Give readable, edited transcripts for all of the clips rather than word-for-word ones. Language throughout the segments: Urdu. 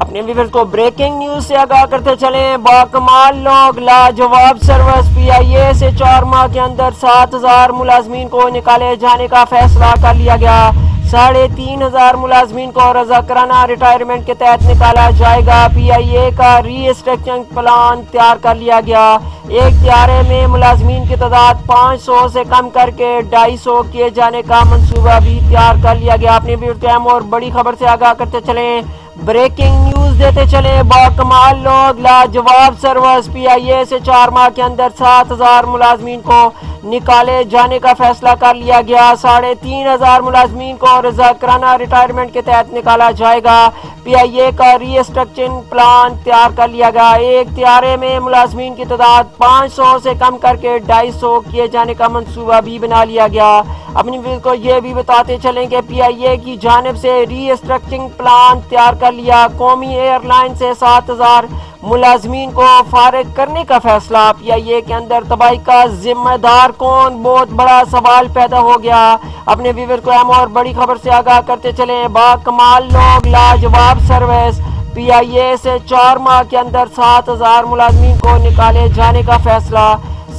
اپنے ویورز کو بریکنگ نیوز سے آگاہ کرتے چلیں۔ باکمال لوگ لاجواب سروس پی آئی اے سے 4 ماہ کے اندر 7,000 ملازمین کو نکالے جانے کا فیصلہ کر لیا گیا۔ 3,500 ملازمین کو رضاکارانہ ریٹائرمنٹ کے تحت نکالا جائے گا۔ پی آئی اے کا ری اسٹرکچرنگ پلان تیار کر لیا گیا۔ ایک طیارے میں ملازمین کی تعداد 500 سے کم کر کے 250 کیے جانے کا منصوبہ بھی تیار کر لیا گیا۔ اپنے اہم اور بڑی خبر سے آگاہ کرتے چلیں۔ بریکنگ نیوز دیتے چلیں۔ باکمال لوگ لاجواب سروس پی آئی اے سے 4 ماہ کے اندر 7,000 ملازمین کو نکالے جانے کا فیصلہ کر لیا گیا۔ 3,500 ملازمین کو رضاکارانہ ریٹائرمنٹ کے تحت نکالا جائے گا۔ پی آئی اے کا ری اسٹرکچرنگ پلان تیار کر لیا گیا۔ ایک طیارے میں ملازمین کی تعداد 500 سے کم کر کے 250 کیے جانے کا منصوبہ بھی بنا لیا گیا۔ اپنی ویڈیو کو یہ بھی بتاتے چلیں کہ پی آئی اے کی جانب سے ری اسٹرکچرنگ پلان تیار کر لیا۔ قومی ایئر لائن سے 7,000 ملازمین کو فارغ کرنے کا فیصلہ۔ پی آئی اے کے اندر تباہی کا ذمہ دار کون؟ بہت بڑا سوال پیدا ہو گیا۔ اپنے ویور کو اہم اور بڑی خبر سے آگاہ کرتے چلیں۔ باکمال لوگ لاجواب سروس پی آئی اے سے 4 ماہ کے اندر 7,000 ملازمین کو نکالے جانے کا فیصلہ۔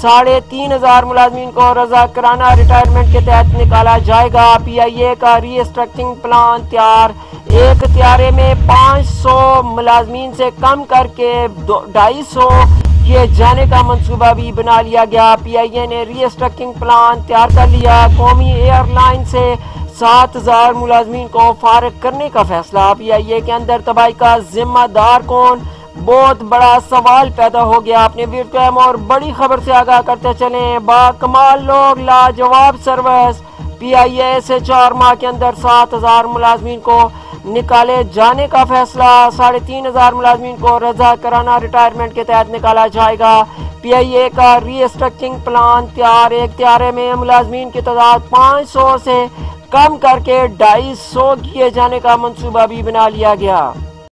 3,500 ملازمین کو رضاکارانہ ریٹائرمنٹ کے تحت نکالا جائے گا۔ پی آئی اے کا ری اسٹرکچرنگ پلان تیار۔ ایک طیارے میں 500 ملازمین سے کم کر کے 250 کیے جانے کا منصوبہ بھی بنا لیا گیا۔ پی آئی اے نے ری اسٹرکچرنگ پلان تیار کر لیا۔ قومی ایئر لائن سے 7,000 ملازمین کو فارغ کرنے کا فیصلہ۔ پی آئی اے کے اندر تباہی کا ذمہ دار کون؟ بہت بڑا سوال پیدا ہو گیا۔ اپنے اہم اور بڑی خبر سے آگاہ کرتے چلیں۔ باکمال لوگ لاجواب سروس پی آئی اے سے 4 ماہ کے اندر 7,000 ملازمین کو نکالے جانے کا فیصلہ۔ 3,500 ملازمین کو رضاکارانہ ریٹائرمنٹ کے تحت نکالا جائے گا۔ پی آئی اے کا ری اسٹرکچرنگ پلان تیار۔ ایک طیارے میں ملازمین کی تعداد 500 سے کم کر کے 250 کیے جانے کا منصوبہ بھی بنا لیا گیا۔